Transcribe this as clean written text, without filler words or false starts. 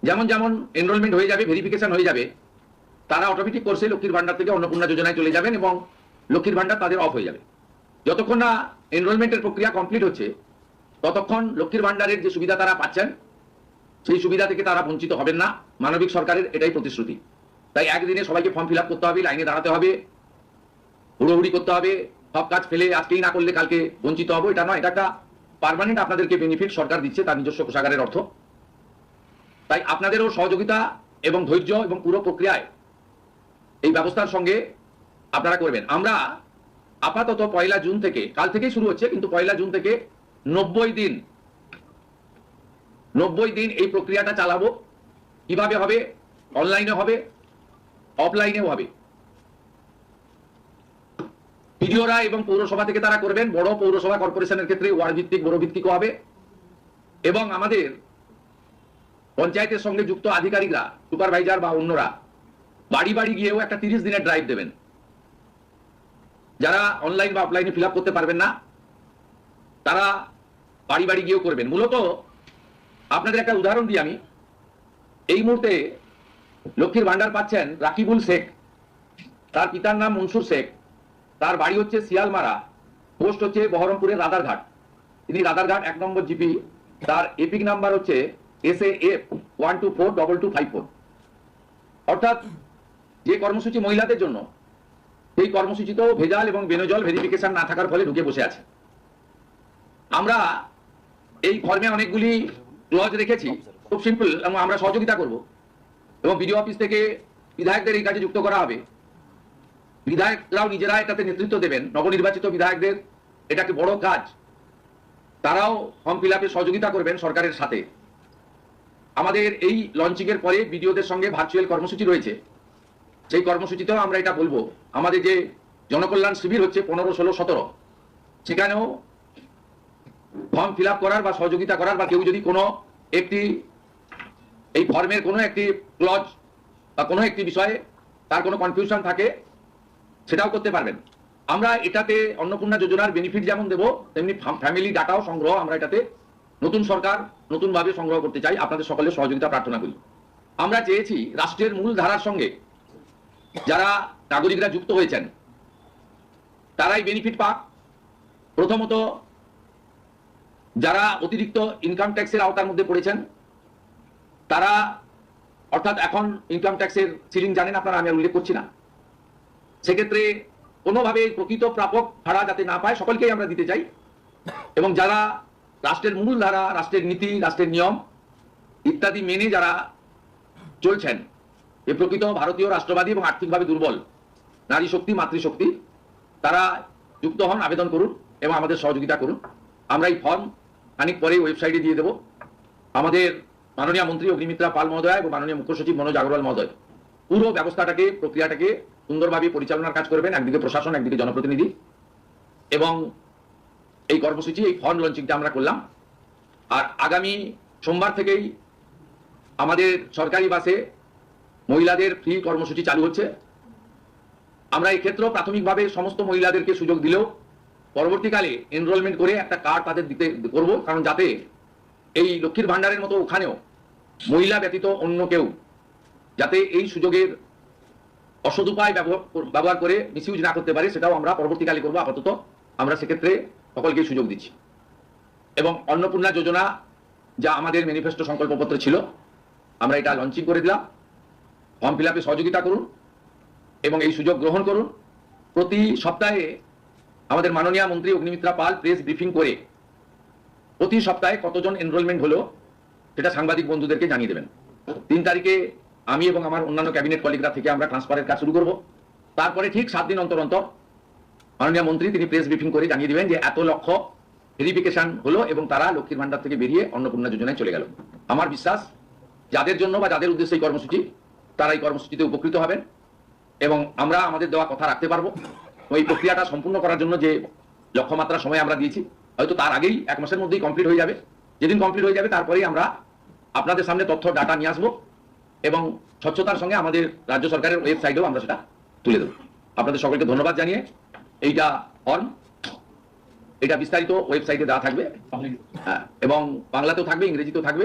যেমন যেমন এনরোলমেন্ট হয়ে যাবে, ভেরিফিকেশন হয়ে যাবে, তারা অটোমেটিক কোর্সে লক্ষ্মীর ভান্ডার থেকে অন্নপূর্ণা যোজনায় চলে যাবেন এবং লক্ষ্মীর ভান্ডার তাদের অফ হয়ে যাবে। যতক্ষণ না এনরোলমেন্টের প্রক্রিয়া কমপ্লিট হচ্ছে ততক্ষণ লক্ষ্মীর ভান্ডারের যে সুবিধা তারা পাচ্ছেন সেই সুবিধা থেকে তারা বঞ্চিত হবেন না। মানবিক সরকারের এটাই প্রতিশ্রুতি। তাই একদিনে সবাইকে ফর্ম ফিল আপ করতে হবে, লাইনে দাঁড়াতে হবে, হুড়োহুড়ি করতে হবে, সব কাজ ফেলে আজকেই না করলে কালকে বঞ্চিত হবো, এটা নয়। এটা একটা পার্মানেন্ট আপনাদেরকে বেনিফিট সরকার দিচ্ছে তার নিজস্ব কোষাগারের অর্থ। তাই আপনাদেরও সহযোগিতা এবং ধৈর্য এবং পুরো প্রক্রিয়ায় এই ব্যবস্থার সঙ্গে আপনারা করবেন। আমরা আপাতত 1 জুন থেকে, কাল থেকেই শুরু হচ্ছে, কিন্তু 1 জুন থেকে 90 দিন এই প্রক্রিয়াটা চালাবো। কিভাবে হবে? অনলাইনে হবে, অফলাইনেও হবে। বিডিওরা এবং পৌরসভা থেকে তারা করবেন। বড় পৌরসভা কর্পোরেশনের ক্ষেত্রে ওয়ার্ড ভিত্তিক, বড় ভিত্তিক হবে। এবং আমাদের পঞ্চায়েতের সঙ্গে যুক্ত আধিকারিকরা, সুপারভাইজার বা অন্যরা বাড়ি বাড়ি গিয়েও একটা 30 দিনের ড্রাইভ দেবেন। যারা অনলাইন বা অফলাইনে ফিল আপ করতে পারবেন না তারা বাড়ি বাড়ি গিয়েও করবেন। মূলত আপনাদের একটা উদাহরণ দিই আমি। এই মুহূর্তে লক্ষ্মীর ভান্ডার পাচ্ছেন রাকিবুল শেখ, তার পিতার নাম মনসুর শেখ, তার বাড়ি হচ্ছে শিয়ালমারা, পোস্ট হচ্ছে বহরমপুরের রাদারঘাট। তিনি রাদারঘাট 1 নম্বর জিপি, তার এপিক নাম্বার হচ্ছে SAF 1242254। অর্থাৎ যে কর্মসূচি মহিলাদের জন্য, সেই কর্মসূচিতেও ভেজাল এবং বেনজল ভেরিফিকেশন না থাকার ফলে ঢুকে বসে আছে। আমরা এই ফর্মে অনেকগুলি ক্লজ রেখেছি, খুব সিম্পল, এবং আমরা সহযোগিতা করব। এবং বিডিও অফিস থেকে বিধায়কদের এই কাজে যুক্ত করা হবে। বিধায়করাও নিজেরা এটাতে নেতৃত্ব দেবেন। নবনির্বাচিত বিধায়কদের এটা একটি বড় কাজ, তারাও ফর্ম ফিল আপে সহযোগিতা করবেন সরকারের সাথে। আমাদের এই লঞ্চিং এর পরে বিডিওদের সঙ্গে ভার্চুয়াল কর্মসূচি রয়েছে। সেই কর্মসূচিতেও আমরা এটা বলবো। আমাদের যে জনকল্যাণ শিবির হচ্ছে 15, 16, 17, সেখানেও ফর্ম ফিল আপ করার বা সহযোগিতা করার, বা কেউ যদি কোনো একটি এই ফর্মের কোনো একটি ক্লজ বা কোনো একটি বিষয়ে তার কোনো কনফিউশন থাকে, সেটাও করতে পারবেন। আমরা এটাতে অন্নপূর্ণা যোজনার বেনিফিট যেমন দেব, তেমনি ফ্যামিলি ডাটাও সংগ্রহ আমরা এটাতে নতুন সরকার নতুনভাবে সংগ্রহ করতে চাই। আপনাদের সকলের সহযোগিতা প্রার্থনা করি। আমরা চেয়েছি রাষ্ট্রের মূল ধারার সঙ্গে যারা নাগরিকরা যুক্ত হয়েছেন তারাই বেনিফিট পাক। প্রথমত যারা অতিরিক্ত ইনকাম ট্যাক্সের আওতার মধ্যে পড়েছেন তারা, অর্থাৎ এখন ইনকাম ট্যাক্সের সিলিং জানেন আপনারা, আমি আর উল্লেখ করছি না। সেক্ষেত্রে কোনোভাবে প্রকৃত প্রাপক ভাড়া যাতে না পায় সকলকেই আমরা দিতে চাই। এবং যারা রাষ্ট্রের মূল ধারা, রাষ্ট্রের নীতি, রাষ্ট্রের নিয়ম ইত্যাদি মেনে যারা চলছেন, এ প্রকৃত ভারতীয় রাষ্ট্রবাদী এবং আর্থিকভাবে দুর্বল নারী শক্তি, মাতৃশক্তি, তারা যুক্ত হন, আবেদন করুন এবং আমাদের সহযোগিতা করুন। আমরা এই ফর্ম খানিক পরে ওয়েবসাইটে দিয়ে দেব। আমাদের মাননীয় মন্ত্রী অগ্নিমিত্রা পাল মহোদয় এবং মাননীয় মুখ্য সচিব মনোজ আগরওয়াল মহোদয় পুরো ব্যবস্থাটাকে, প্রক্রিয়াটাকে সুন্দরভাবে পরিচালনার কাজ করবেন। একদিকে প্রশাসন, একদিকে জনপ্রতিনিধি। এবং এই কর্মসূচি, এই ফর্ম লঞ্চিংটা আমরা করলাম। আর আগামী সোমবার থেকেই আমাদের সরকারি বাসে মহিলাদের ফ্রি কর্মসূচি চালু হচ্ছে। আমরা এই ক্ষেত্রে প্রাথমিকভাবে সমস্ত মহিলাদেরকে সুযোগ দিলেও পরবর্তীকালে এনরোলমেন্ট করে একটা কার্ড তাদের দিতে করব, কারণ যাতে এই লক্ষ্মীর ভান্ডারের মতো ওখানেও মহিলা ব্যতীত অন্য কেউ যাতে এই সুযোগের অসদুপায় ব্যবহার করে মিসইউজ না করতে পারে, সেটাও আমরা পরবর্তীকালে করবো। আপাতত আমরা সেক্ষেত্রে সকলকেই সুযোগ দিচ্ছি। এবং অন্নপূর্ণা যোজনা যা আমাদের ম্যানিফেস্টো সংকল্পপত্র ছিল, আমরা এটা লঞ্চিং করে দিলাম। ফর্ম ফিল আপে সহযোগিতা করুন এবং এই সুযোগ গ্রহণ করুন। প্রতি সপ্তাহে আমাদের মাননীয় মন্ত্রী অগ্নিমিত্রা পাল প্রেস ব্রিফিং করে প্রতি সপ্তাহে কতজন এনরোলমেন্ট হলো সেটা সাংবাদিক বন্ধুদেরকে জানিয়ে দেবেন। 3 তারিখে আমি এবং আমার অন্যান্য ক্যাবিনেট কলিগরা থেকে আমরা ট্রান্সফারের কাজ শুরু করব। তারপরে ঠিক 7 দিন অন্তর অন্তর মাননীয় মন্ত্রী তিনি প্রেস ব্রিফিং করে জানিয়ে দিবেন যে এত লক্ষ ভেরিফিকেশন হলো এবং তারা লক্ষ্মীর ভান্ডার থেকে বেরিয়ে অন্নপূর্ণা যোজনায় চলে গেল। আমার বিশ্বাস যাদের জন্য বা যাদের উদ্দেশ্যে এই কর্মসূচি, তারা এই কর্মসূচিতে উপকৃত হবেন এবং আমরা আমাদের দেওয়া কথা রাখতে পারবো। ওই প্রক্রিয়াটা সম্পূর্ণ করার জন্য যে লক্ষ্যমাত্রা সময় আমরা দিয়েছি, হয়তো তার আগেই 1 মাসের মধ্যেই কমপ্লিট হয়ে যাবে। যেদিন কমপ্লিট হয়ে যাবে তারপরেই আমরা আপনাদের সামনে তথ্য ডাটা নিয়ে আসবো এবং স্বচ্ছতার সঙ্গে আমাদের রাজ্য সরকারের ওয়েবসাইটেও আমরা সেটা তুলে দেবো। আপনাদের সকলকে ধন্যবাদ জানিয়ে এইটা ফর্ম, এটা বিস্তারিত ওয়েবসাইটে দেওয়া থাকবে এবং বাংলাতেও থাকবে, ইংরেজিতেও থাকবে।